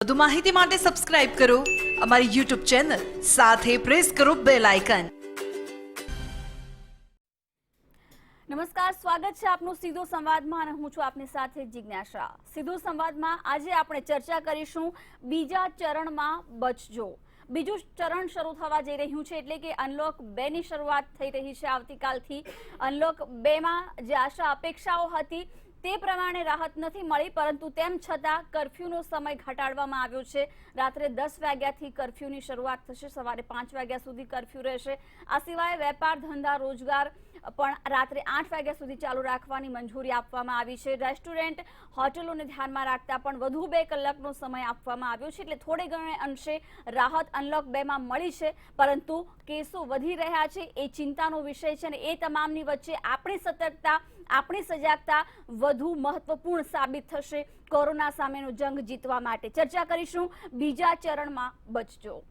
વધુ માહિતી માટે સબસ્ક્રાઇબ કરો અમારી YouTube ચેનલ, સાથે પ્રેસ કરો બેલ આઇકન। નમસ્કાર, સ્વાગત છે આપનું સીધો સંવાદમાં અને હું છું આપની સાથે જિજ્ઞાસા। સીધો સંવાદમાં આજે આપણે ચર્ચા કરીશું બીજા ચરણમાં બચજો। બીજું ચરણ શરૂ થવા જઈ રહ્યું છે, એટલે કે અનલોક 2 ની શરૂઆત થઈ રહી છે આવતીકાલથી। અનલોક 2 માં જે આશા અપેક્ષાઓ હતી તે પ્રમાણે રાહત નથી મળી, પરંતુ તેમ છતાં કર્ફ્યુનો સમય ઘટાડવામાં આવ્યો છે। રાત્રે 10 વાગ્યાથી કર્ફ્યુની શરૂઆત થશે, સવારે 5 વાગ્યા સુધી કર્ફ્યુ રહેશે। આ સિવાય વેપાર ધંધા રોજગાર પણ રાત્રે 8 વાગ્યા સુધી ચાલુ રાખવાની મંજૂરી આપવામાં આવી છે। રેસ્ટોરન્ટ હોટલોને ધ્યાનમાં રાખતા પણ વધુ 2 કલાકનો સમય આપવામાં આવ્યો છે, એટલે થોડે ઘણે અંશે રાહત અનલોક 2 માં મળી છે, પરંતુ કેસો વધી રહ્યા છે એ ચિંતાનો વિષય છે અને એ તમામની વચ્ચે આપણી સતર્કતા, આપણી સજાગતા વધુ મહત્વપૂર્ણ સાબિત થશે કોરોના સામેનો જંગ જીતવા માટે। ચર્ચા કરીશું બીજા ચરણમાં બચજો।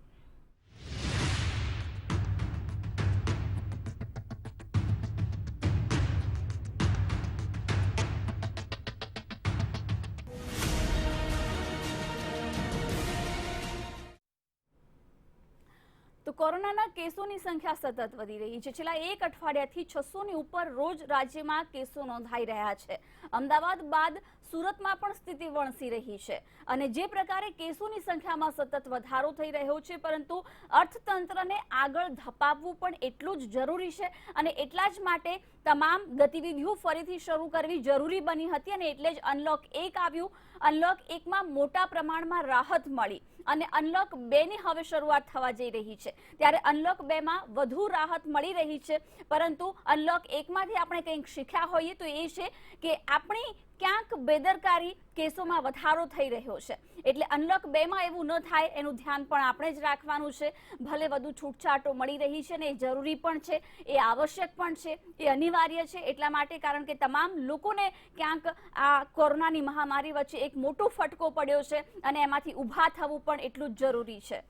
તો કોરોનાના કેસોની સંખ્યા સતત વધી રહી છે। છેલ્લા એક અઠવાડિયાથી 600 ની ઉપર રોજ રાજ્યમાં કેસો નોંધાઈ રહ્યા છે। અમદાવાદ બાદ સુરતમાં પણ સ્થિતિ વણસી રહી છે અને જે પ્રકારે કેસોની સંખ્યામાં સતત વધારો થઈ રહ્યો છે, પરંતુ અર્થતંત્રને આગળ ધપાવવું પણ એટલું જ જરૂરી છે અને એટલા જ માટે તમામ ગતિવિધિઓ ફરીથી શરૂ કરવી જરૂરી બની હતી અને એટલે જ અનલોક 1 આવ્યું। અનલોક 1 માં મોટા પ્રમાણમાં રાહત મળી અને અનલોક 2 ની હવે શરૂઆત થવા જઈ રહી છે, ત્યારે અનલોક 2 માં વધુ રાહત મળી રહી છે, પરંતુ અનલોક 1 માંથી આપણે કંઈક શીખ્યા હોઈએ તો એ છે કે આપણી ક્યાંક બેદરકારી કેસોમાં વધારો થઈ રહ્યો છે, એટલે અનલોક 2 માં એવું ન થાય એનું ધ્યાન પણ આપણે જ રાખવાનું છે। ભલે વધુ છૂટછાટો મળી રહી છે ને એ જરૂરી પણ છે, એ આવશ્યક પણ છે, એ અનિવાર્ય છે, એટલા માટે કારણ કે તમામ લોકોને ક્યાંક આ કોરોનાની મહામારી વચ્ચે એક મોટો ફટકો પડ્યો છે અને એમાંથી ઊભા થવું પણ એટલું જ જરૂરી છે।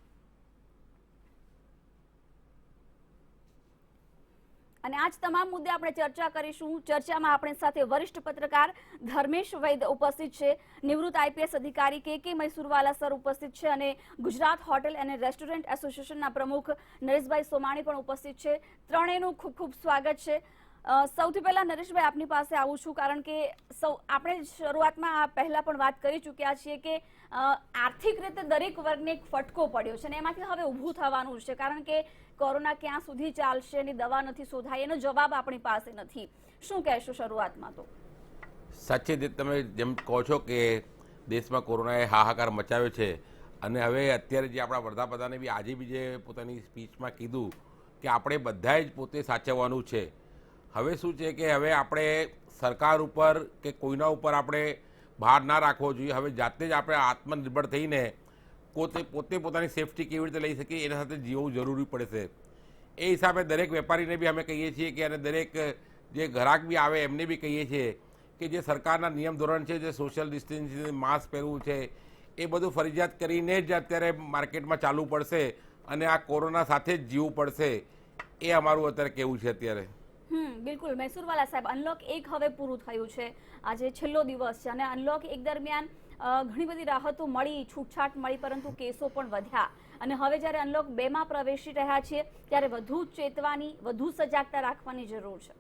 અને આજ તમામ મુદ્દે આપણે ચર્ચા કરીશું। ચર્ચામાં આપણી સાથે વરિષ્ઠ પત્રકાર ધર્મેશ વૈદ્ય ઉપસ્થિત છે, નિવૃત્ત આઈપીએસ અધિકારી કે મૈસુરવાલા સર ઉપસ્થિત છે અને ગુજરાત હોટેલ અને રેસ્ટોરન્ટ એસોસિએશનના પ્રમુખ નરેશભાઈ સોમાણી પણ ઉપસ્થિત છે। ત્રણેયનું ખૂબ ખૂબ સ્વાગત છે। સૌથી પહેલા નરેશભાઈ આપની પાસે આવું છું, કારણ કે આપણે શરૂઆતમાં પહેલા પણ વાત કરી ચૂક્યા છીએ કે આર્થિક રીતે દરેક વર્ગને એક ફટકો પડ્યો છે અને એમાંથી હવે ઊભું થવાનું છે, કારણ કે કોરોના ક્યાં સુધી ચાલશે એની દવા નથી શોધાઈ, એનો જવાબ આપણી પાસે નથી। શું કહેશો શરૂઆતમાં? તો સાચી રીતે તમે જેમ કહો છો કે દેશમાં કોરોનાએ હાહાકાર મચાવ્યો છે અને હવે અત્યારે જે આપણા વડાપ્રધાને બી આજે બી જે પોતાની સ્પીચમાં કીધું કે આપણે બધાએ જ પોતે સાચવવાનું છે। હવે શું છે કે હવે આપણે સરકાર ઉપર કે કોઈના ઉપર આપણે ભાર ના રાખવો જોઈએ। હવે જાતે જ આપણે આત્મનિર્ભર થઈને પોતે પોતાની સેફટી કેવી રીતે લઈ શકીએ એના સાથે જીવવું જરૂરી પડશે। એ હિસાબે દરેક વેપારીને બી અમે કહીએ છીએ કે અને દરેક જે ગ્રાહક બી આવે એમને બી કહીએ છીએ કે જે સરકારના નિયમ ધોરણ છે, જે સોશિયલ ડિસ્ટન્સિંગ, માસ્ક પહેરવું છે, એ બધું ફરજિયાત કરીને જ અત્યારે માર્કેટમાં ચાલવું પડશે અને આ કોરોના સાથે જ જીવવું પડશે, એ અમારું અત્યારે કહેવું છે અત્યારે। બિલકુલ મૈસુરવાલા સાહેબ, અનલોક 1 હવે પૂરું થયું છે, આજે છેલ્લો દિવસ છે અને અનલોક 1 દરમિયાન ઘણી બધી રાહતો મળી, છૂટછાટ મળી, પરંતુ કેસો પણ વધ્યા અને હવે જ્યારે અનલોક 2 માં પ્રવેશી રહ્યા છીએ ત્યારે વધુ ચેતવાની, વધુ સજાગતા રાખવાની જરૂર છે।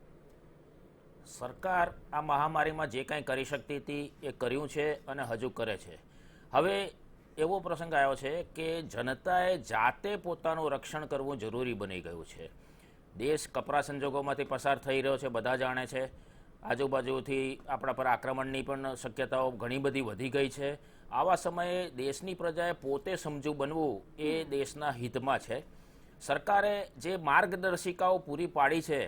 સરકાર આ મહામારીમાં જે કાંઈ કરી શકતી હતી એ કર્યું છે અને હજુ કરે છે। હવે એવો પ્રસંગ આવ્યો છે કે જનતાએ જાતે પોતાનું રક્ષણ કરવું જરૂરી બની ગયું છે। દેશ કપરા સંજોગોમાંથી પસાર થઈ રહ્યો છે, બધા જાણે છે। આજુબાજુથી આપણા પર આક્રમણની પણ શક્યતાઓ ઘણી બધી વધી ગઈ છે। આવા સમયે દેશની પ્રજાએ પોતે સમજુ બનવું એ દેશના હિતમાં છે। સરકારે જે માર્ગદર્શિકાઓ પૂરી પાડી છે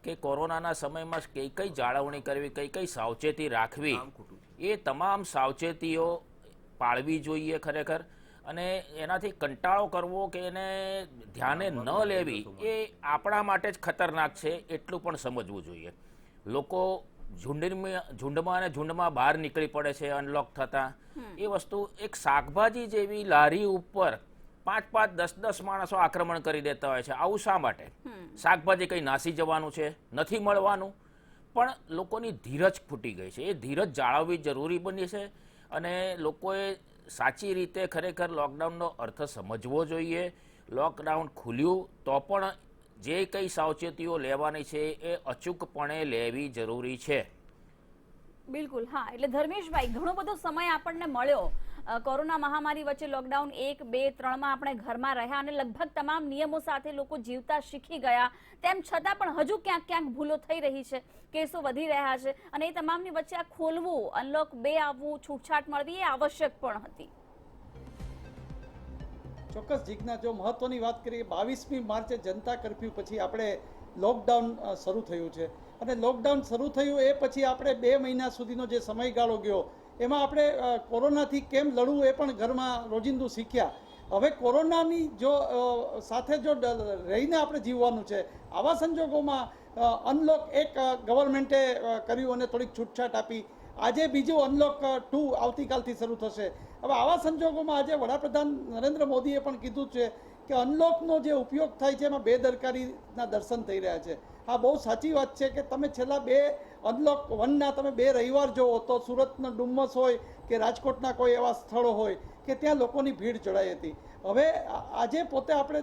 કે કોરોનાના સમયમાં કઈ જાળવણી કરવી, કઈ સાવચેતી રાખવી, એ તમામ સાવચેતીઓ પાળવી જોઈએ ખરેખર। અને એનાથી કંટાળો કરવો કે એને ધ્યાને ન લેવી એ આપણા માટે જ ખતરનાક છે, એટલું પણ સમજવું જોઈએ। લોકો ઝુંડમાં બહાર નીકળી પડે છે અનલોક થતાં। એ વસ્તુ એક શાકભાજી જેવી લારી ઉપર 5-5, 10-10 માણસો આક્રમણ કરી દેતા હોય છે। આવું શા માટે? શાકભાજી કંઈ નાસી જવાનું છે, નથી મળવાનું, પણ લોકોની ધીરજ ખૂટી ગઈ છે। એ ધીરજ જાળવવી જરૂરી બની છે અને લોકોએ સાચી રીતે ખરેખર લોકડાઉનનો અર્થ સમજવો જોઈએ. લોકડાઉન ખુલ્યું તો પણ જે કંઈ સાવચેતીઓ લેવાની છે એ અચૂકપણે લેવી જરૂરી છે. બિલકુલ, હા. એટલે ધર્મેશભાઈ, ઘણો બધો સમય આપણને મળ્યો કોરોના મહામારી વચ્ચે. લોકડાઉન 1, 2, 3માં આપણે ઘરમાં રહ્યા અને લગભગ તમામ નિયમો સાથે લોકો જીવતા શીખી ગયા. તેમ છતાં પણ હજુ ક્યાંક ક્યાંક ભૂલો થઈ રહી છે, કેસો વધી રહ્યા છે અને એ તમામની વચ્ચે આ ખોલવું, અનલોક 2 આવવું, છૂટછાટ મળવી એ આવશ્યક પણ હતી. ચોક્કસ જીજ્ઞા, જો મહત્વની વાત કરીએ, 22મી માર્ચે જનતા કર્ફ્યુ પછી આપણે લોકડાઉન શરૂ થયું છે અને લોકડાઉન શરૂ થયું એ પછી આપણે 2 મહિના સુધીનો જે સમયગાળો ગયો એમાં આપણે કોરોનાથી કેમ લડવું એ પણ ઘરમાં રોજિંદુ શીખ્યા. હવે કોરોનાની જો સાથે જો રહીને આપણે જીવવાનું છે, આવા સંજોગોમાં અનલોક 1 ગવર્મેન્ટે કર્યું અને થોડીક છૂટછાટ આપી. આજે બીજું અનલોક 2 આવતીકાલથી શરૂ થશે. હવે આવા સંજોગોમાં આજે વડાપ્રધાન નરેન્દ્ર મોદીએ પણ કીધું છે કે અનલોકનો જે ઉપયોગ થાય છે એમાં બેદરકારીના દર્શન થઈ રહ્યા છે. આ બહુ સાચી વાત છે કે તમે છેલ્લા 2 અનલોક 1ના તમે 2 રવિવાર જુઓ તો સુરતનો ડુમ્મસ હોય કે રાજકોટના કોઈ એવા સ્થળો હોય કે ત્યાં લોકોની ભીડ ચડાઈ હતી. હવે આજે પોતે આપણે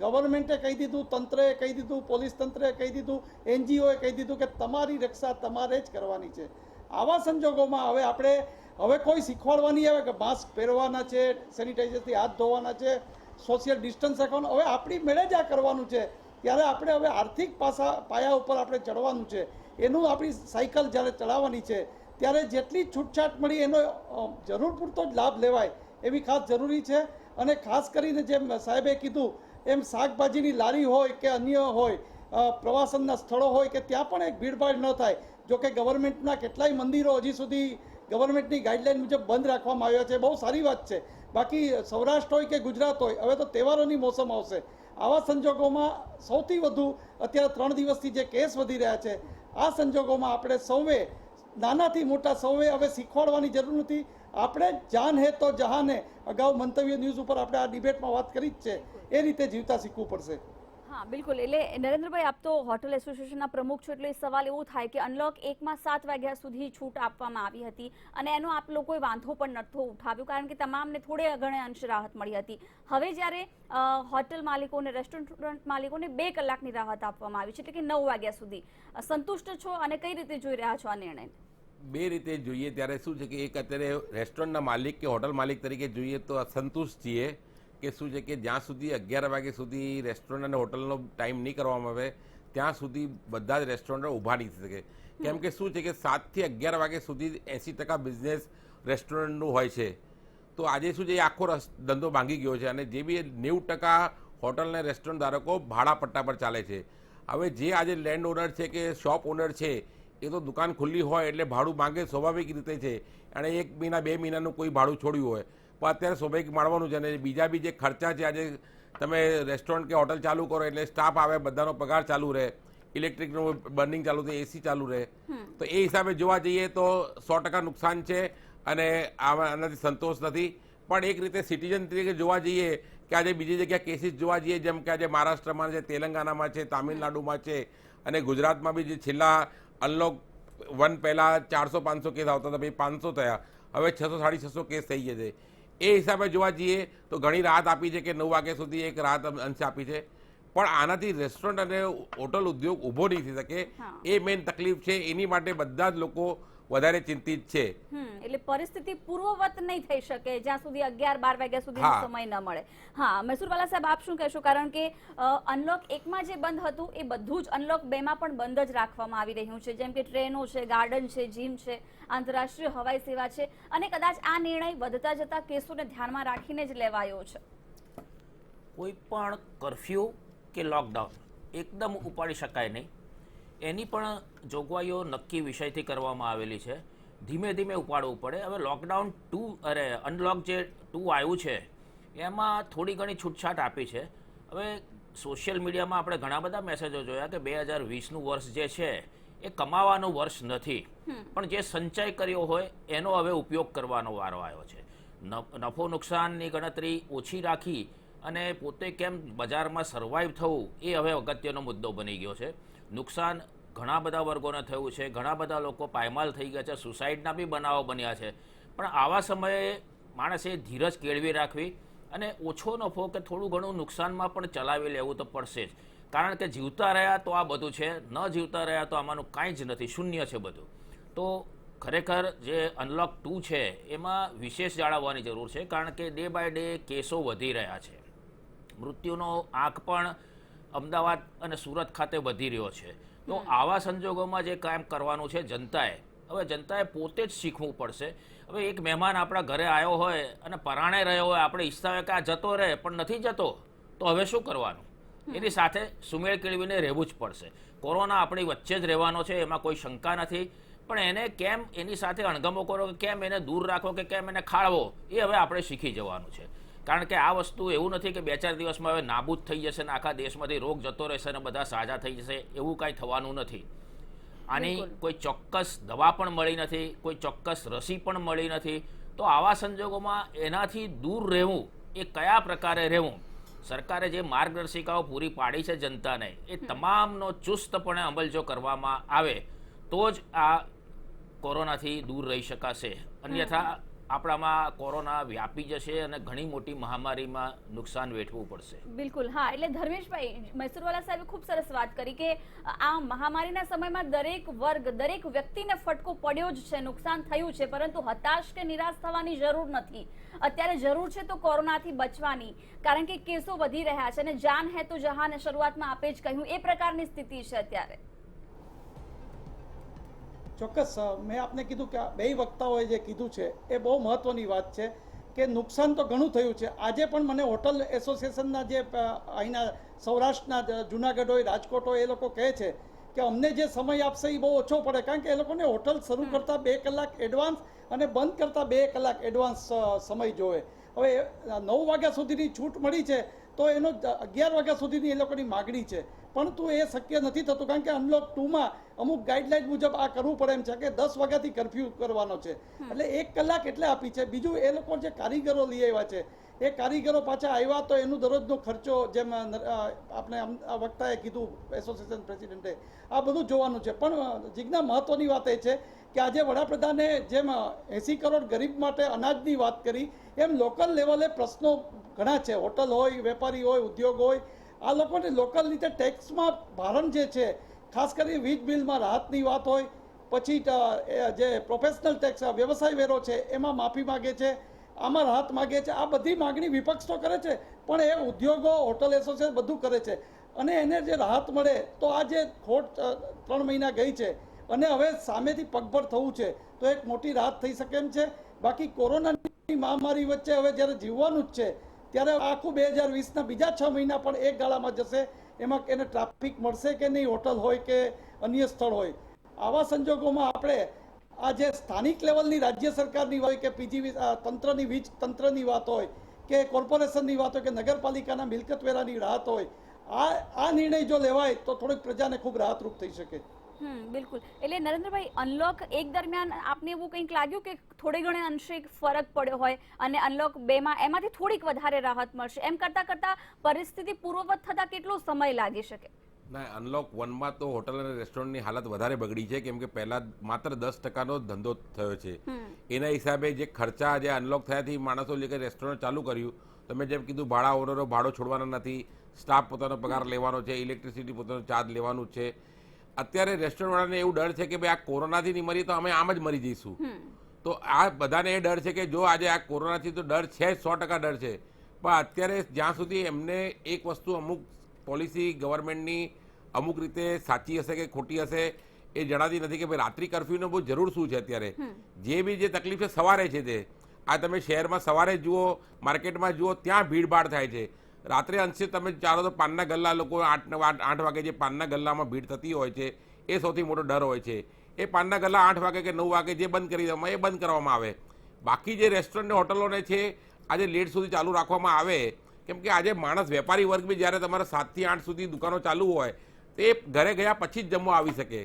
ગવર્મેન્ટે કહી દીધું, તંત્રએ કહી દીધું, પોલીસ તંત્રએ કહી દીધું, NGOએ કહી દીધું કે તમારી રક્ષા તમારે જ કરવાની છે. આવા સંજોગોમાં હવે આપણે કોઈ શીખવાડવાની આવે કે માસ્ક પહેરવાના છે, સેનિટાઈઝરથી હાથ ધોવાના છે, સોશિયલ ડિસ્ટન્સ રાખવાનું, હવે આપણી મેળે જ આ કરવાનું છે. ત્યારે આપણે હવે આર્થિક પાયા ઉપર આપણે ચડવાનું છે. એનું આપણી સાયકલ જ્યારે ચલાવવાની છે ત્યારે જેટલી છૂટછાટ મળી એનો જરૂર પૂરતો જ લાભ લેવાય એવી ખાસ જરૂરી છે. અને ખાસ કરીને જેમ સાહેબે કીધું એમ શાકભાજીની લારી હોય કે અન્ય હોય, પ્રવાસનના સ્થળો હોય કે ત્યાં પણ એક ભીડભાડ ન થાય. જોકે ગવર્મેન્ટના કેટલાય મંદિરો હજી સુધી ગવર્મેન્ટની ગાઈડલાઈન મુજબ બંધ રાખવામાં આવ્યા છે, બહુ સારી વાત છે. બાકી સૌરાષ્ટ્ર હોય કે ગુજરાત હોય, હવે તો તહેવારોની મોસમ આવશે. આવા સંજોગોમાં સૌથી વધુ અત્યારે 3 દિવસથી જે કેસ વધી રહ્યા છે, આ સંજોગોમાં આપણે સૌએ, નાનાથી મોટા સૌએ હવે શીખવાડવાની જરૂર નથી. આપણે જાન હે તો જહાન હે, અગાઉ મંતવ્ય ન્યૂઝ ઉપર આપણે આ ડિબેટમાં વાત કરી જ છે, એ રીતે જીવતા શીખવું પડશે. હા, બિલકુલ. એટલે નરેન્દ્રભાઈ, આપ તો હોટેલ એસોસિએશનના પ્રમુખ છો, એટલે સવાલ એવો થાય કે અનલોક 1માં 7 વાગ્યા સુધી છૂટ આપવામાં આવી હતી અને એનો આપ લોકોએ વાંધો પણ નહોતો ઉઠાવ્યો કારણ કે તમામને થોડે ઘણે અંશે રાહત મળી હતી. હવે જ્યારે હોટેલ માલિકોને, રેસ્ટોરન્ટ માલિકોને 2 કલાકની રાહત આપવામાં આવી છે, એટલે કે 9 વાગ્યા સુધી, સંતુષ્ટ છો અને કઈ રીતે જોઈ રહ્યા છો આ નિર્ણય? 2 રીતે જોઈએ ત્યારે શું છે કે એક અત્યારે રેસ્ટોરન્ટના માલિક કે હોટલ માલિક તરીકે જોઈએ તો અસંતુષ્ટ છીએ કે શું છે કે જ્યાં સુધી 11 વાગ્યા સુધી રેસ્ટોરન્ટ અને હોટલનો ટાઈમ નહીં કરવામાં આવે ત્યાં સુધી બધા જ રેસ્ટોરન્ટો ઊભા નહીં થઈ શકે. કેમ કે શું છે કે 7 થી 11 વાગ્યા સુધી 80% બિઝનેસ રેસ્ટોરન્ટનું હોય છે. તો આજે શું છે એ આખો ધંધો ભાંગી ગયો છે અને જે બી 90% હોટલ અને રેસ્ટોરન્ટ ધારકો ભાડા પટ્ટા પર ચાલે છે. હવે જે આજે લેન્ડ ઓનર છે કે શોપ ઓનર છે એ તો દુકાન ખુલ્લી હોય એટલે ભાડું માંગે, સ્વાભાવિક રીતે છે. અને 1 મહિના 2 મહિનાનું કોઈ ભાડું છોડ્યું હોય પણ અત્યારે સ્વાભાવિક માણવાનું છે. અને બીજા બી જે ખર્ચા છે, આજે તમે રેસ્ટોરન્ટ કે હોટલ ચાલુ કરો એટલે સ્ટાફ આવે, બધાનો પગાર ચાલુ રહે, ઇલેક્ટ્રિકનું બર્નિંગ ચાલુ થાય, AC ચાલુ રહે. તો એ હિસાબે જોવા જઈએ તો 100% નુકસાન છે અને આનાથી સંતોષ નથી. પણ એક રીતે સિટીઝન તરીકે જોવા જઈએ કે આજે બીજી જગ્યાએ કેસીસ જોવા જઈએ, જેમ કે આજે મહારાષ્ટ્રમાં છે, તેલંગાણામાં છે, તામિલનાડુમાં છે અને ગુજરાતમાં બી જે છેલ્લા અનલોક 1 પહેલાં 400-500 કેસ આવતા હતા, પછી 500 થયા, હવે 600-650 કેસ થઈ ગયા છે. એ હિસાબે જોવા જઈએ તો ઘણી રાહત આપી છે કે 9 વાગ્યા સુધી એક રાહત અંશે આપી છે. પણ આનાથી રેસ્ટોરન્ટ અને હોટલ ઉદ્યોગ ઊભો નહીં થઈ શકે, એ મેઇન તકલીફ છે. એની માટે બધા જ લોકો વધારે ચિંતિત છે. એટલે પરિસ્થિતિ પૂર્વવત નહીં થઈ શકે જ્યાં સુધી 11-12 વાગ્યા સુધીનો સમય ન મળે. હા, મહેસુરવાલા સાહેબ, આપ શું કહેશો? કારણ કે અનલોક 1માં જે બંધ હતું એ બધું જ અનલોક 2માં પણ બંધ જ રાખવામાં આવી રહ્યું છે, જેમ કે ટ્રેનો છે, ગાર્ડન છે, જીમ છે, આંતરરાષ્ટ્રીય હવાઈ સેવા છે અને કદાચ આ નિર્ણય વધતા જતા કેસોને ધ્યાનમાં રાખીને જ લેવાયો છે. કોઈ પણ કર્ફ્યુ કે લોકડાઉન એકદમ ઉપાડી શકાય નહીં. એની પણ જોગવાઈઓ નક્કી વિષયથી કરવામાં આવેલી છે. ધીમે ધીમે ઉપાડવું પડે. હવે લોકડાઉન 2 અનલોક જે 2 આવ્યું છે એમાં થોડી ઘણી છૂટછાટ આપી છે. હવે સોશિયલ મીડિયામાં આપણે ઘણા બધા મેસેજો જોયા કે 2020નું વર્ષ જે છે એ કમાવાનું વર્ષ નથી, પણ જે સંચય કર્યો હોય એનો હવે ઉપયોગ કરવાનો વારો આવ્યો છે. નફો નુકસાનની ગણતરી ઓછી રાખી અને પોતે કેમ બજારમાં સર્વાઈવ થવું એ હવે અગત્યનો મુદ્દો બની ગયો છે. નુકસાન ઘણા બધા વર્ગોને થયું છે, ઘણા બધા લોકો પાયમાલ થઈ ગયા છે, સુસાઇડના બી બનાવો બન્યા છે. પણ આવા સમયે માણસે ધીરજ કેળવી રાખવી અને ઓછો નફો કે થોડું ઘણું નુકસાનમાં પણ ચલાવી લેવું તો પડશે જ, કારણ કે જીવતા રહ્યા તો આ બધું છે, ન જીવતા રહ્યા તો આમાંનું કાંઈ જ નથી, શૂન્ય છે બધું. તો ખરેખર જે અનલોક 2 છે એમાં વિશેષ જાળવવાની જરૂર છે, કારણ કે ડે બાય ડે કેસો વધી રહ્યા છે. મૃત્યુનો આંક પણ અમદાવાદ અને સુરત ખાતે વધી રહ્યો છે. તો આવા સંજોગોમાં જે કામ કરવાનું છે જનતાએ પોતે જ શીખવું પડશે. હવે એક મહેમાન આપણા ઘરે આવ્યો હોય અને પરાણે રહ્યો હોય, આપણે ઈચ્છતા હોય કે આ જતો રહે પણ નથી જતો, તો હવે શું કરવાનું? એની સાથે સુમેળ કેળવીને રહેવું જ પડશે. કોરોના આપણી વચ્ચે જ રહેવાનો છે, એમાં કોઈ શંકા નથી, પણ એને કેમ એની સાથે અણગમો કરો, કે કેમ એને દૂર રાખો, કે કેમ એને ખાળવો, એ હવે આપણે શીખી જવાનું છે. કારણ કે આ વસ્તુ એવું નથી કે 2-4 દિવસમાં હવે નાબૂદ થઈ જશે ને આખા દેશમાંથી રોગ જતો રહેશે ને બધા સાજા થઈ જશે, એવું કાંઈ થવાનું નથી. આની કોઈ ચોક્કસ દવા પણ મળી નથી, કોઈ ચોક્કસ રસી પણ મળી નથી. તો આવા સંજોગોમાં એનાથી દૂર રહેવું, એ કયા પ્રકારે રહેવું, સરકારે જે માર્ગદર્શિકાઓ પૂરી પાડી છે જનતાને, એ તમામનો ચુસ્તપણે અમલ જો કરવામાં આવે તો જ આ કોરોનાથી દૂર રહી શકાશે. અન્યથા આપણામાં કોરોના વ્યાપી જશે અને ઘણી મોટી મહામારીમાં નુકસાન વેઠવું પડશે. બિલકુલ. હા, એટલે ધર્મેશભાઈ, મૈસુરવાલા સાહેબે ખૂબ સરસ વાત કરી કે આ મહામારીના સમયમાં દરેક વર્ગ, દરેક વ્યક્તિને ફટકો પડ્યો જ છે, નુકસાન થયું છે, પરંતુ હતાશ કે નિરાશ થવાની જરૂર નથી. અત્યારે જરૂર છે તો કોરોનાથી બચવાની, કારણ કે કેસો વધી રહ્યા છે અને જાન હે તો જહાન, શરૂઆતમાં આપે જ કહ્યું, એ પ્રકારની સ્થિતિ છે અત્યારે. ચોક્કસ. મેં આપને કીધું કે આ બે વક્તાઓએ જે કીધું છે એ બહુ મહત્વની વાત છે કે નુકસાન તો ઘણું થયું છે. આજે પણ મને હોટલ એસોસિએશનના જે અહીંના સૌરાષ્ટ્રના જુનાગઢ હોય, રાજકોટ હોય, એ લોકો કહે છે કે અમને જે સમય આપશે એ બહુ ઓછો પડે, કારણ કે એ લોકોને હોટલ શરૂ કરતાં 2 કલાક એડવાન્સ અને બંધ કરતાં 2 કલાક એડવાન્સ સમય જોવે. હવે 9 વાગ્યા સુધીની છૂટ મળી છે તો એનો 11 વાગ્યા સુધીની એ લોકોની માગણી છે, પરંતુ એ શક્ય નથી થતું, કારણ કે અનલોક 2માં અમુક ગાઈડલાઈન મુજબ આ કરવું પડે એમ છે કે 10 વાગ્યાથી કરફ્યુ કરવાનો છે, એટલે 1 કલાક એટલે આપી છે. બીજું, એ લોકો જે કારીગરો લઈ આવ્યા છે, એ કારીગરો પાછા આવ્યા તો એનું દરરોજનો ખર્ચો, જેમ આપણે વક્તાએ કીધું, એસોસિએશન પ્રેસિડેન્ટે, આ બધું જોવાનું છે. પણ જીજ્ઞા, મહત્વની વાત એ છે કે આજે વડાપ્રધાને જેમ 80 કરોડ ગરીબ માટે અનાજની વાત કરી, એમ લોકલ લેવલે પ્રશ્નો ઘણા છે. હોટલ હોય, વેપારી હોય, ઉદ્યોગ હોય, આ લોકોને લોકલ રીતે ટેક્સમાં ભારણ જે છે, ખાસ કરી વીજ બિલમાં રાહતની વાત હોય, પછી જે પ્રોફેશનલ ટેક્સ, વ્યવસાય વેરો છે, એમાં માફી માગે છે, આમાં રાહત માગે છે. આ બધી માગણી વિપક્ષ તો કરે છે, પણ એ ઉદ્યોગો, હોટલ એસોસિએશન બધું કરે છે, અને એને જે રાહત મળે તો આ જે ખોટ 3 મહિના ગઈ છે અને હવે સામેથી પગભર થવું છે તો એક મોટી રાહત થઈ શકે એમ છે. બાકી કોરોનાની મહામારી વચ્ચે હવે જ્યારે જીવવાનું જ છે ત્યારે આખું 2020ના બીજા 6 મહિના પણ એક ગાળામાં જશે. એમાં એને ટ્રાફિક મળશે કે નહીં, હોટલ હોય કે અન્ય સ્થળ હોય. આવા સંજોગોમાં આપણે આ જે સ્થાનિક લેવલની રાજ્ય સરકારની હોય કે પીજી તંત્રની, વીજ તંત્રની વાત હોય કે કોર્પોરેશનની વાત હોય કે નગરપાલિકાના મિલકત વેરાની રાહત હોય, આ નિર્ણય જો લેવાય તો થોડીક પ્રજાને ખૂબ રાહતરૂપ થઈ શકે. બિલકુલ. એટલે નરેન્દ્રભાઈ, અનલોક 1 દરમિયાન આપને એવું કંઈક લાગ્યું કે થોડે ઘણે અંશે ફરક પડ્યો હોય અને અનલોક 2માં એમાંથી થોડીક વધારે રાહત મળશે, એમ કરતા પરિસ્થિતિ પૂર્વવત થતા કેટલો સમય લાગી શકે? ના, અનલોક 1માં તો હોટલ અને રેસ્ટોરન્ટની હાલત વધારે બગડી છે, કેમ કે પહેલા માત્ર 10%નો ધંધો થયો છે. એના હિસાબે જે ખર્ચા જે અનલોક થયાથી માણસો કે રેસ્ટોરન્ટ ચાલુ કર્યું, તમે જેમ કીધું, ભાડા ઓનરો ભાડો છોડવાના નથી, સ્ટાફ પોતાનો પગાર લેવાનો છે, ઇલેક્ટ્રિસિટી પોતાનો ચાર્જ લેવાનું છે. અત્યારે રેસ્ટોરન્ટવાળાને એવું ડર છે કે ભાઈ આ કોરોનાથી નહીં મરીએ તો અમે આમ જ મરી જઈશું. તો આ બધાને એ ડર છે કે જો આજે આ કોરોનાથી તો ડર છે, 100% ડર છે, પણ અત્યારે જ્યાં સુધી એમને એક વસ્તુ, અમુક પોલિસી ગવર્મેન્ટની અમુક રીતે સાચી હશે કે ખોટી હશે એ જણાતી નથી કે ભાઈ રાત્રિ કર્ફ્યુનો બહુ જરૂર શું છે. અત્યારે જે બી જે તકલીફ છે સવારે છે, તે આ તમે શહેરમાં સવારે જુઓ, માર્કેટમાં જુઓ, ત્યાં ભીડભાડ થાય છે. રાત્રે અંશે તમે ચાલો તો પાનના ગલ્લા, લોકો 8 વાગે જે પાનના ગલ્લામાં ભીડ થતી હોય છે, એ સૌથી મોટો ડર હોય છે. એ પાનના ગલ્લા 8 વાગે કે 9 વાગે જે બંધ કરી દેવામાં, એ બંધ કરવામાં આવે. બાકી જે રેસ્ટોરન્ટ હોટલોને છે આજે લેટ સુધી ચાલુ રાખવામાં આવે, કેમ કે આજે માણસ, વેપારી વર્ગ બી જ્યારે તમારે 7 થી 8 સુધી દુકાનો ચાલુ હોય તે ઘરે ગયા પછી જ જમવા આવી શકે.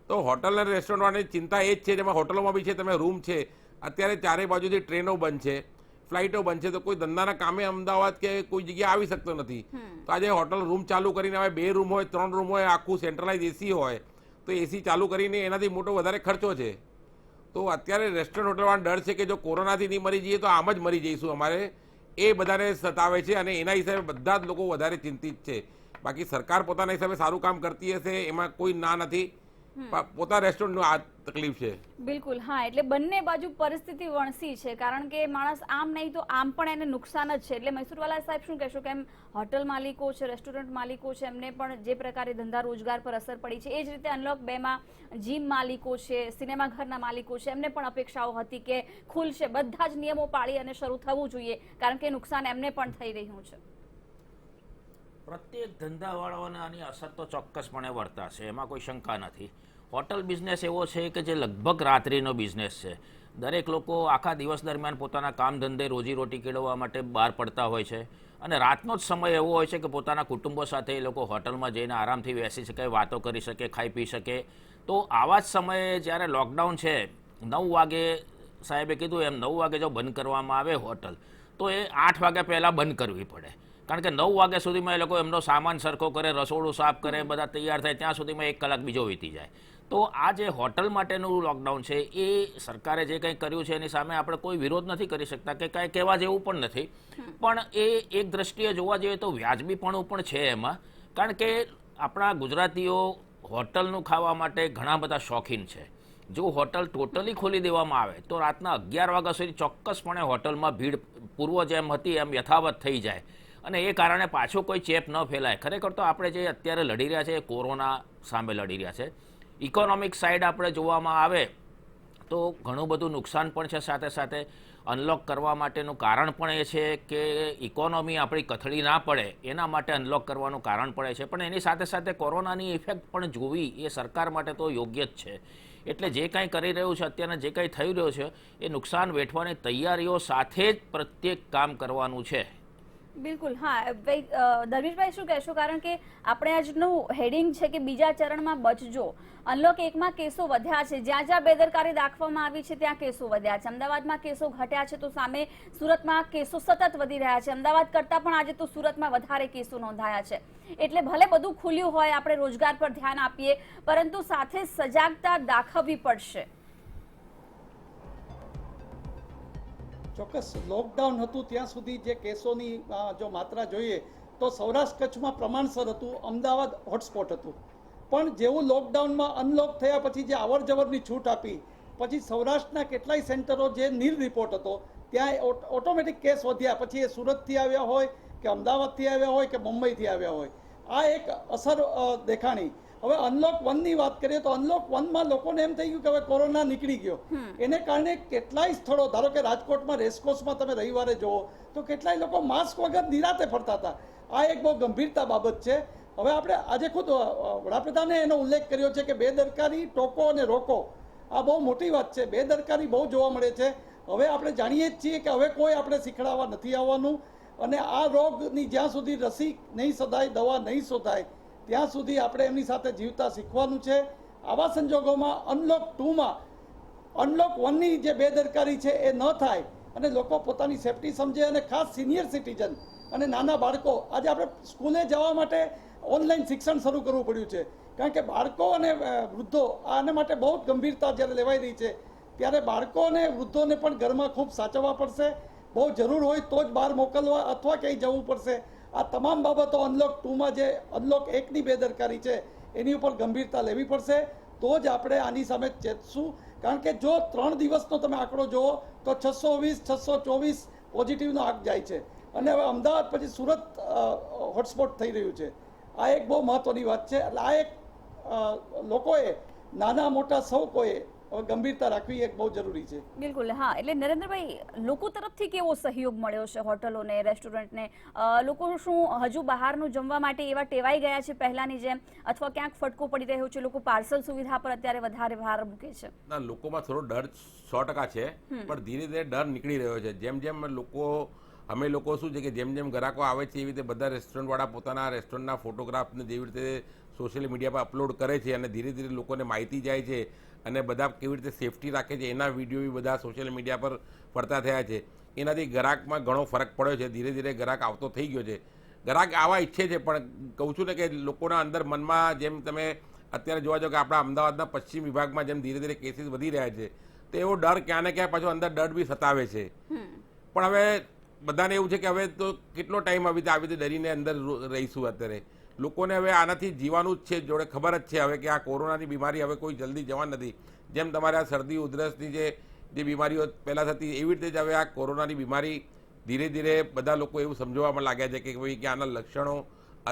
તો હોટલ અને રેસ્ટોરન્ટવાળાની ચિંતા એ જ છે. જેમાં હોટલોમાં બી છે, તમે રૂમ છે, અત્યારે ચારે બાજુથી ટ્રેનો બંધ છે, ફ્લાઇટો બંધ છે, તો કોઈ ધંધાના કામે અમદાવાદ કે કોઈ જગ્યાએ આવી શકતો નથી. તો આજે હોટલ રૂમ ચાલુ કરીને હવે 2 રૂમ હોય, 3 રૂમ હોય, આખું સેન્ટ્રલાઇઝ એસી હોય, તો એસી ચાલુ કરીને એનાથી મોટો વધારે ખર્ચો છે. તો અત્યારે રેસ્ટોરન્ટ હોટલવાળાનો ડર છે કે જો કોરોનાથી નહીં મરી જઈએ તો આમ જ મરી જઈશું અમારે, એ બધાને સતાવે છે અને એના હિસાબે બધા જ લોકો વધારે ચિંતિત છે. બાકી સરકાર પોતાના હિસાબે સારું કામ કરતી હશે, એમાં કોઈ ના નથી, પોતા રેસ્ટોરન્ટનું આ તકલીફ છે. બિલકુલ, હા, એટલે બંને બાજુ પરિસ્થિતિ વણસી છે, કારણ કે માણસ આમ નહીં તો આમ પણ એને નુકસાન જ છે. એટલે મૈસૂરવાલા સાહેબ શું કહેશો કે એમ હોટલ માલિકો છે, રેસ્ટોરન્ટ માલિકો છે, એમને પણ જે પ્રકારે ધંધા રોજગાર પર અસર પડી છે, એ જ રીતે અનલોક 2 માં જીમ માલિકો છે, સિનેમાઘરના માલિકો છે, એમને પણ અપેક્ષાઓ હતી કે ખુલશે, બધા જ નિયમો પાળી અને શરૂ થવું જોઈએ, કારણ કે નુકસાન એમને પણ થઈ રહ્યું છે. પ્રત્યેક ધંધાવાળાઓને આની અસર તો ચોક્કસપણે વર્તાશે, એમાં કોઈ શંકા નથી. હોટલ બિઝનેસ એવો છે કે જે લગભગ રાત્રિનો બિઝનેસ છે. દરેક લોકો આખા દિવસ દરમિયાન પોતાના કામ ધંધે રોજીરોટી કેળવવા માટે બહાર પડતા હોય છે અને રાતનો જ સમય એવો હોય છે કે પોતાના કુટુંબો સાથે એ લોકો હોટલમાં જઈને આરામથી બેસી શકે, વાતો કરી શકે, ખાઈ પી શકે. તો આવા જ સમયે જ્યારે લોકડાઉન છે, 9 વાગે સાહેબે કીધું એમ 9 વાગે જો બંધ કરવામાં આવે હોટલ, તો એ 8 વાગ્યા પહેલાં બંધ કરવી પડે, કારણ કે 9 વાગ્યા સુધીમાં એ લોકો એમનો સામાન સરખો કરે, રસોડું સાફ કરે, બધા તૈયાર થાય, ત્યાં સુધીમાં 1 કલાક બીજો વીતી જાય. તો આ જે હોટલ માટેનું લોકડાઉન છે, એ સરકારે જે કંઈ કર્યું છે એની સામે આપણે કોઈ વિરોધ નથી કરી શકતા કે કાંઈ કહેવા જેવું પણ નથી, પણ એ એક દ્રષ્ટિએ જોવા જઈએ તો વ્યાજબીપણું પણ છે એમાં, કારણ કે આપણા ગુજરાતીઓ હોટલનું ખાવા માટે ઘણા બધા શોખીન છે. જો હોટલ ટોટલી ખોલી દેવામાં આવે તો રાતના 11 વાગ્યા સુધી ચોક્કસપણે હોટલમાં ભીડ પૂર્વ જેમ હતી એમ યથાવત થઈ જાય અને એ કારણે પાછો કોઈ ચેપ ન ફેલાય. ખરેખર તો આપણે જે અત્યારે લડી રહ્યા છે એ કોરોના સામે લડી રહ્યા છે. ઇકોનોમિક સાઈડ આપણે જોવામાં આવે તો ઘણું બધું નુકસાન પણ છે, સાથે સાથે અનલોક કરવા માટેનું કારણ પણ એ છે કે ઇકોનોમી આપણી કથળી ના પડે એના માટે અનલોક કરવાનું કારણ પણ એ છે, પણ એની સાથે સાથે કોરોનાની ઇફેક્ટ પણ જોવી એ સરકાર માટે તો યોગ્ય જ છે. એટલે જે કાંઈ કરી રહ્યું છે અત્યારે, જે કાંઈ થઈ રહ્યું છે, એ નુકસાન વેઠવાની તૈયારીઓ સાથે જ પ્રત્યેક કામ કરવાનું છે. બિલકુલ, હા. ધર્મેશભાઈ શું કહેશો, કારણ કે આપણે આજનું હેડિંગ છે કે બીજા ચરણમાં બચજો. અનલોક 1 માં કેસો વધ્યા છે, જ્યાં જ્યાં બેદરકારી દાખવવામાં આવી છે ત્યાં કેસો વધ્યા છે. અમદાવાદમાં કેસો ઘટ્યા છે તો સામે સુરતમાં કેસો સતત વધી રહ્યા છે. અમદાવાદ કરતાં પણ આજે તો સુરતમાં વધારે કેસો નોંધાયા છે. એટલે ભલે બધું ખુલ્યું હોય, આપણે રોજગાર પર ધ્યાન આપીએ, પરંતુ સાથે સજાગતા દાખવવી પડશે. ચોક્કસ લોકડાઉન હતું ત્યાં સુધી જે કેસોની જો માત્રા જોઈએ તો સૌરાષ્ટ્ર કચ્છમાં પ્રમાણસર હતું, અમદાવાદ હોટસ્પોટ હતું. પણ જેવું લોકડાઉનમાં અનલોક થયા પછી જે અવર જવરની છૂટ આપી પછી સૌરાષ્ટ્રના કેટલાય સેન્ટરો જે નીલ રિપોર્ટ હતો ત્યાં ઓટોમેટિક કેસ વધ્યા, પછી એ સુરતથી આવ્યા હોય કે અમદાવાદથી આવ્યા હોય કે મુંબઈથી આવ્યા હોય, આ એક અસર દેખાણી. હવે અનલોક 1 ની વાત કરીએ તો અનલોક 1 માં લોકોને એમ થઈ ગયું કે હવે કોરોના નીકળી ગયો, એને કારણે કેટલાય સ્થળો, ધારો કે રાજકોટમાં રેસકોર્સમાં તમે રવિવારે જુઓ તો કેટલાય લોકો માસ્ક વગર નિરાતે ફરતા હતા. આ એક બહુ ગંભીરતા બાબત છે. હવે આપણે આજે ખુદ વડાપ્રધાને એનો ઉલ્લેખ કર્યો છે કે બેદરકારી ટોકો અને રોકો, આ બહુ મોટી વાત છે. બેદરકારી બહુ જોવા મળે છે. હવે આપણે જાણીએ જ છીએ કે હવે કોઈ આપણે શીખડાવવા નથી આવવાનું અને આ રોગની જ્યાં સુધી રસી નહીં શોધાય, દવા નહીં શોધાય, ત્યાં સુધી આપણે એમની સાથે જીવતા શીખવાનું છે. આવા સંજોગોમાં અનલોક 2 માં અનલોક 1 ની જે બેદરકારી છે એ ન થાય અને લોકો પોતાની સેફટી સમજે, અને ખાસ સિનિયર સિટીઝન અને નાના બાળકો, આજે આપણે સ્કૂલે જવા માટે ઓનલાઈન શિક્ષણ શરૂ કરવું પડ્યું છે, કારણ કે બાળકો અને વૃદ્ધો આને માટે બહુ જ ગંભીરતા જ્યારે લેવાઈ રહી છે, ત્યારે બાળકો અને વૃદ્ધોને પણ ઘરમાં ખૂબ સાચવવા પડશે. બહુ જરૂર હોય તો જ બહાર મોકલવા અથવા ક્યાંય જવું પડશે. આ તમામ બાબતો અનલોક 2 માં જે અનલોક 1 ની બેદરકારી છે એની ઉપર ગંભીરતા લેવી પડશે, તો જ આપણે આની સામે ચેતશું. કારણ કે જો 3 દિવસનો તમે આંકડો જુઓ તો 620 624 પોઝિટિવનો આંક જાય છે અને હવે અમદાવાદ પછી સુરત હોટસ્પોટ થઈ રહ્યું છે. આ એક બહુ મહત્વની વાત છે. એટલે આ એક લોકોએ, નાના મોટા સૌ કોઈએ ગંભીરતા રાખવી એક બહુ જરૂરી છે. બિલકુલ, હા. એટલે નરેન્દ્રભાઈ, લોકો તરફથી કેવો સહયોગ મળ્યો છે હોટલોને, રેસ્ટોરન્ટને? લોકો શું હજુ બહારનું જમવા માટે એવા ટેવાઈ ગયા છે પહેલાની જેમ, અથવા ક્યાંક ફટકો પડી રહ્યો છે, લોકો પાર્સલ સુવિધા પર અત્યારે વધારે ભાર મૂકે છે? ના, લોકોમાં થોડો ડર 100% છે, પણ ધીરે ધીરે ડર નીકળી રહ્યો છે. જેમ જેમ અમે લોકો શું છે કે જેમ જેમ ગ્રાહકો આવે છે એવી રીતે બધા રેસ્ટોરન્ટવાળા પોતાના રેસ્ટોરન્ટના ફોટોગ્રાફને જેવી રીતે સોશિયલ મીડિયા પર અપલોડ કરે છે અને ધીરે ધીરે લોકોને માહિતી જાય છે અને બધા કેવી રીતે સેફટી રાખે છે એના વિડીયો બી બધા સોશિયલ મીડિયા પર પડતા થયા છે. એનાથી ગ્રાહકમાં ઘણો ફરક પડ્યો છે. ધીરે ધીરે ગ્રાહક આવતો થઈ ગયો છે. ગ્રાહક આવા ઈચ્છે છે, પણ કહું છું ને કે લોકોના અંદર મનમાં, જેમ તમે અત્યારે જોવા જાઓ કે આપણા અમદાવાદના પશ્ચિમ વિભાગમાં જેમ ધીરે ધીરે કેસીસ વધી રહ્યા છે, તો એવો ડર ક્યાં ને ક્યાં પાછો અંદર ડર બી સતાવે છે. પણ હવે બધાને એવું છે કે હવે તો કેટલો ટાઈમ આવી રીતે ડરીને અંદર રહીશું. અત્યારે લોકોને હવે આનાથી જીવાનું જ છે, જોડે ખબર જ છે હવે કે આ કોરોનાની બીમારી હવે કોઈ જલ્દી જવા નથી. જેમ તમારે આ શરદી ઉધરસની જે બીમારીઓ પહેલાં થતી એવી રીતે જ હવે આ કોરોનાની બીમારી ધીરે ધીરે બધા લોકો એવું સમજવામાં લાગ્યા છે કે ભાઈ કે આના લક્ષણો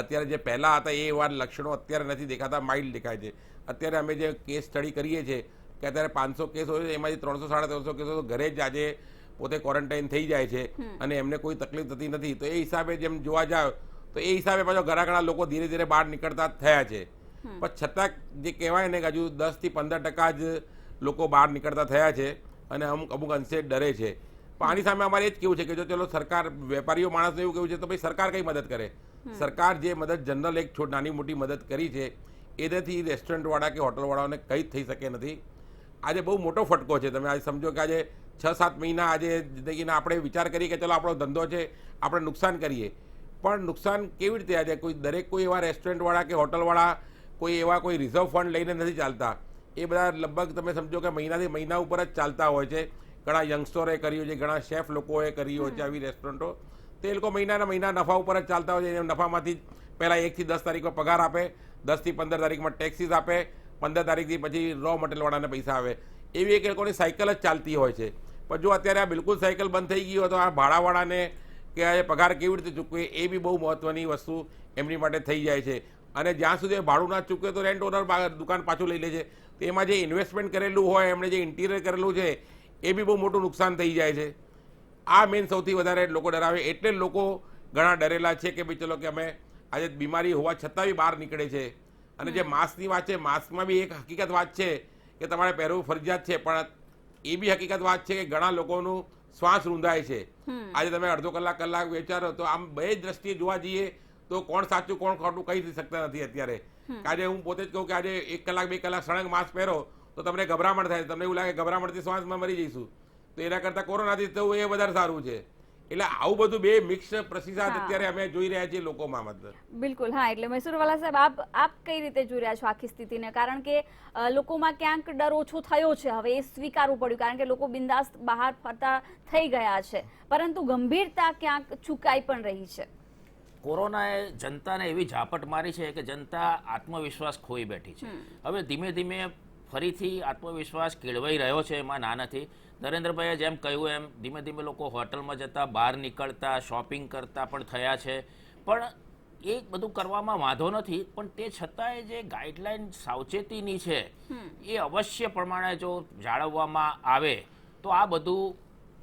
અત્યારે જે પહેલાં હતા એ એવા લક્ષણો અત્યારે નથી દેખાતા, માઇલ્ડ દેખાય છે. અત્યારે અમે જે કેસ સ્ટડી કરીએ છીએ કે અત્યારે 500 કેસ હોય છે એમાંથી 300 350 કેસો તો ઘરે જ આજે પોતે ક્વોરન્ટાઇન થઈ જાય છે અને એમને કોઈ તકલીફ થતી નથી. તો એ હિસાબે જેમ જોવા જાવ તો એ હિસાબે પાછો ઘણા લોકો ધીરે ધીરે બહાર નીકળતા થયા છે. પણ છતાં જે કહેવાય ને કે હજુ 10 થી 15% જ લોકો બહાર નીકળતા થયા છે અને અમુક અંશે ડરે છે. પણ આની સામે અમારે એ જ કેવું છે કે જો ચલો સરકાર, વેપારીઓ માણસને એવું કેવું છે તો ભાઈ સરકાર કઈ મદદ કરે. સરકાર જે મદદ જનરલ એક નાની મોટી મદદ કરી છે એનાથી રેસ્ટોરન્ટવાળા કે હોટલવાળાઓને કંઈ જ થઈ શકે નથી. આજે બહુ મોટો ફટકો છે. તમે આજે સમજો કે આજે 6-7 મહિના આજે જિંદગીના આપણે વિચાર કરીએ કે ચલો આપણો ધંધો છે આપણે નુકસાન કરીએ, પણ નુકસાન કેવી રીતે આજે કોઈ એવા રેસ્ટોરન્ટવાળા કે હોટલવાળા કોઈ એવા કોઈ રિઝર્વ ફંડ લઈને નથી ચાલતા. એ બધા લગભગ તમે સમજો કે મહિનાથી મહિના ઉપર જ ચાલતા હોય છે. ઘણા યંગસ્ટરોએ કર્યું છે, ઘણા શેફ લોકોએ કર્યું હોય છે આવી રેસ્ટોરન્ટો. તે લોકો મહિનાના મહિના નફા ઉપર જ ચાલતા હોય છે. નફામાંથી જ પહેલાં 1 થી 10 તારીખમાં પગાર આપે, 10 થી 15 તારીખમાં ટેક્સીસ આપે, 15 તારીખથી પછી રો મટીરિયલવાળાને પૈસા આવે. એવી એક લોકોની સાયકલ જ ચાલતી હોય છે. પણ જો અત્યારે આ બિલકુલ સાયકલ બંધ થઈ ગઈ હોય તો આ ભાડાવાળાને કે આ પગાર કેવી રીતે ચૂકવે એ બી બહુ મહત્ત્વની વસ્તુ એમની માટે થઈ જાય છે. અને જ્યાં સુધી ભાડું ના ચૂકવે તો રેન્ટ ઓનર દુકાન પાછું લઈ લે છે. તો એમાં જે ઇન્વેસ્ટમેન્ટ કરેલું હોય, એમણે જે ઇન્ટિરિયર કરેલું છે એ બી બહુ મોટું નુકસાન થઈ જાય છે. આ મેઇન સૌથી વધારે લોકો ડરાવે. એટલે લોકો ઘણા ડરેલા છે કે ભાઈ ચલો કે અમે આજે બીમારી હોવા છતાં બી બહાર નીકળે છે. અને જે માસ્કની વાત છે, માસ્કમાં બી એક હકીકત વાત છે કે તમારે પહેરવું ફરજિયાત છે, પણ એ બી હકીકત વાત છે કે ઘણા લોકોનું શ્વાસ રૂંધાય છે. આજે તમે અડધો કલાક વિચારો તો આમ બે દ્રષ્ટિએ જોવા જઈએ તો કોણ સાચું કોણ ખોટું કહી શકતા નથી અત્યારે. આજે હું પોતે જ કહું કે આજે 1 કલાક 2 કલાક સળંગ માસ્ક પહેરો તો તમને ગભરામણ થાય, તમને એવું લાગે ગભરામણથી શ્વાસમાં મરી જઈશું. તો એના કરતાં કોરોનાથી થવું એ વધારે સારું છે. એટલે આવું બધું બે મિક્સ પ્રતિસાદ અત્યારે અમે જોઈ રહ્યા છીએ લોકોમાં. મતલબ બિલકુલ. હા, એટલે મૈસુરવાલા સાહેબ, આપ કઈ રીતે જોઈ રહ્યા છો આખી સ્થિતિને? કારણ કે લોકોમાં ક્યાંક ડર ઓછો થયો છે, હવે એ સ્વીકારવું પડ્યું, કારણ કે લોકો બિંદાસ્ત બહાર ફરતા થઈ ગયા છે, પરંતુ ગંભીરતા ક્યાંક ચૂકાઈ પણ રહી છે. કોરોનાએ જનતાને એવી ઝાપટ મારી છે કે જનતા આત્મવિશ્વાસ ખોઈ બેઠી છે. હવે ધીમે ધીમે ફરીથી આત્મવિશ્વાસ કેળવાઈ રહ્યો છે, એમાં ના નથી. નરેન્દ્રભાઈએ જેમ કહ્યું એમ ધીમે ધીમે લોકો હોટલમાં જતા, બહાર નીકળતા, શોપિંગ કરતા પણ થયા છે. પણ એ બધું કરવામાં વાંધો નથી, પણ તે છતાંય જે ગાઈડલાઈન સાવચેતીની છે એ અવશ્ય પ્રમાણે જો જાળવવામાં આવે તો આ બધું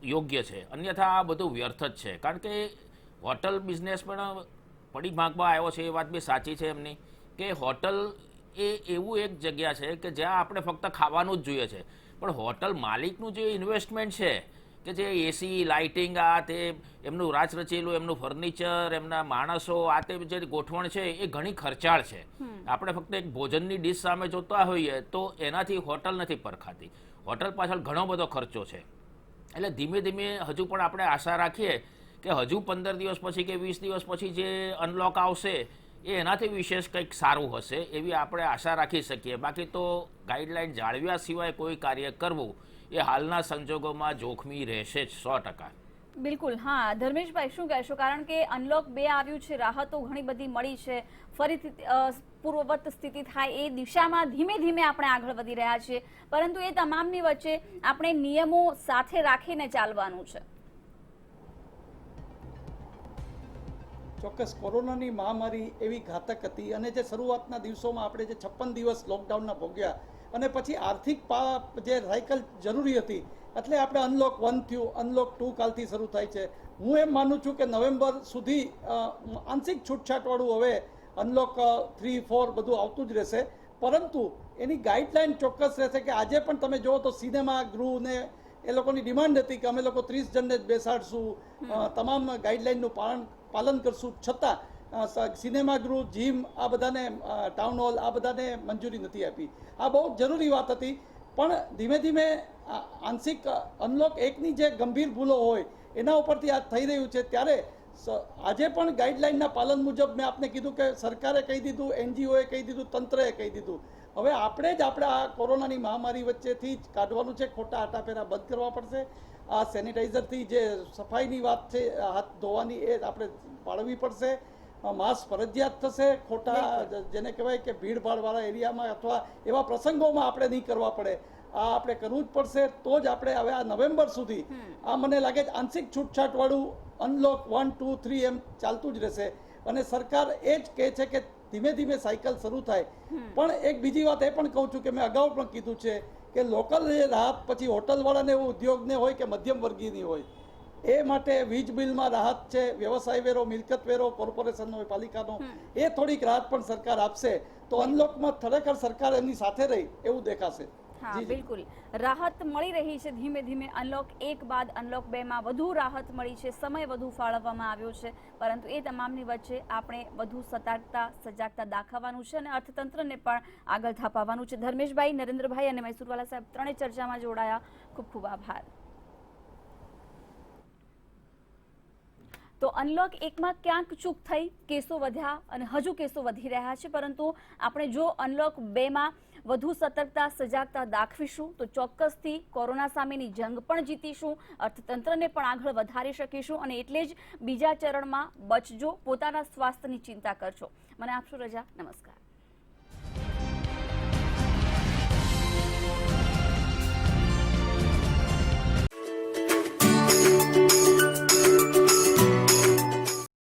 યોગ્ય છે. અન્યથા આ બધું વ્યર્થ જ છે. કારણ કે હોટલ બિઝનેસ પણ પડી ભાગમાં આવ્યો છે. એ વાત બી સાચી છે એમની કે હોટલ એ એવું એક જગ્યા છે કે જ્યાં આપણે ફક્ત ખાવાનું જ જોઈએ છે, પણ હોટલ માલિકનું જે ઇન્વેસ્ટમેન્ટ છે કે જે એસી, લાઇટિંગ, આ તે એમનું રાચ રચેલું એમનું ફર્નિચર, એમના માણસો, આ તે જે ગોઠવણ છે એ ઘણી ખર્ચાળ છે. આપણે ફક્ત એક ભોજનની ડીશ સામે જોતા હોઈએ તો એનાથી હોટલ નથી પરખાતી. હોટલ પાછળ ઘણો બધો ખર્ચો છે. એટલે ધીમે ધીમે હજુ પણ આપણે આશા રાખીએ કે હજુ 15 દિવસ પછી કે 20 દિવસ પછી જે અનલોક આવશે એ એનાથી વિશેષ કંઈક સારું હશે એવી આપણે આશા રાખી શકીએ. બાકી તો ગાઈડલાઈન જાળવ્યા સિવાય કોઈ કાર્ય કરવું એ હાલના સંજોગોમાં જોખમી રહેશે જ 100%. બિલકુલ. હા, ધર્મેશભાઈ શું કહેશો? કારણ કે અનલોક 2 આવ્યું છે, રાહતો ઘણી બધી મળી છે, ફરીથી પૂર્વવત સ્થિતિ થાય એ દિશામાં ધીમે ધીમે આપણે આગળ વધી રહ્યા છીએ, પરંતુ એ તમામની વચ્ચે આપણે નિયમો સાથે રાખીને ચાલવાનું છે. ચોક્કસ કોરોનાની મહામારી એવી ઘાતક હતી અને જે શરૂઆતના દિવસોમાં આપણે જે 56 દિવસ લોકડાઉનના ભોગ્યા અને પછી આર્થિક જે સાયકલ જરૂરી હતી એટલે આપણે અનલોક 1 થયું, અનલોક 2 કાલથી શરૂ થાય છે. હું એમ માનું છું કે નવેમ્બર સુધી આંશિક છૂટછાટવાળું હવે અનલોક 3, 4 બધું આવતું જ રહેશે, પરંતુ એની ગાઈડલાઈન ચોક્કસ રહેશે કે આજે પણ તમે જુઓ તો સિનેમા ગૃહને એ લોકોની ડિમાન્ડ હતી કે અમે લોકો 30 જણને જ બેસાડશું, તમામ ગાઈડલાઈનનું પાલન કરશું, છતાં સિનેમા ગૃહ, જીમ, આ બધાને ટાઉન હોલ આ બધાને મંજૂરી નથી આપી. આ બહુ જરૂરી વાત હતી. પણ ધીમે ધીમે આંશિક અનલોક 1ની જે ગંભીર ભૂલો હોય એના ઉપરથી આ થઈ રહ્યું છે. ત્યારે આજે પણ ગાઈડલાઈનના પાલન મુજબ મેં આપને કીધું કે સરકારે કહી દીધું, NGOએ કહી દીધું, તંત્રએ કહી દીધું, હવે આપણે જ આપણે આ કોરોનાની મહામારી વચ્ચેથી જ કાઢવાનું છે. ખોટા આટાફેરા બંધ કરવા પડશે. આ સેનિટાઈઝરથી જે સફાઈની વાત છે, હાથ ધોવાની, એ આપણે પાળવી પડશે. માસ્ક ફરજિયાત થશે. ખોટા જેને કહેવાય કે ભીડભાડવાળા એરિયામાં અથવા એવા પ્રસંગોમાં આપણે નહીં કરવા પડે. આ આપણે કરવું જ પડશે. તો જ આપણે હવે આ નવેમ્બર સુધી આ મને લાગે છે આંશિક છૂટછાટવાળું અનલોક 1, 2, 3 એમ ચાલતું જ રહેશે. અને સરકાર એ જ કહે છે કે ધીમે ધીમે સાયકલ શરૂ થાય. પણ એક બીજી વાત એ પણ કહું છું કે મેં અગાઉ પણ કીધું છે કે લોકલ રાહત પછી હોટલવાળાને એવો ઉદ્યોગને હોય કે મધ્યમ વર્ગીયની હોય, એ માટે વીજ બિલમાં રાહત છે, વ્યવસાય વેરો, મિલકત વેરો, કોર્પોરેશનનો હોય, પાલિકાનો, એ થોડીક રાહત પણ સરકાર આપશે તો અનલોકમાં ખરેખર સરકાર એમની સાથે રહી એવું દેખાશે. હા, બિલકુલ રાહત મળી રહી છે. ધીમે ધીમે અનલોક 1 બાદ અનલોક 2 માં વધુ રાહત મળી છે, સમય વધુ ફાળવવામાં આવ્યો છે, પરંતુ એ તમામની વચ્ચે આપણે વધુ સતર્કતા, સજાગતા દાખવવાનું છે અને અર્થતંત્રને પણ આગળ ધપાવવાનું છે. ધર્મેશભાઈ, નરેન્દ્રભાઈ અને મૈસુરવાલા સાહેબ ત્રણેય ચર્ચામાં જોડાયા. ખૂબ ખૂબ આભાર. તો અનલોક 1 માં ક્યાંક ચૂક થઈ, કેસો વધ્યા અને હજુ કેસો વધી રહ્યા છે, પરંતુ આપણે જો અનલોક 2 માં વધુ સતર્કતા, સજાગતા દાખવીશું તો ચોક્કસથી કોરોના સામેની જંગ પણ જીતીશું, અર્થતંત્રને પણ આગળ વધારી શકીશું અને એટલે જ બીજા ચરણમાં બચજો, પોતાના સ્વાસ્થ્યની ચિંતા કરજો. મને આપશો રજા. નમસ્કાર.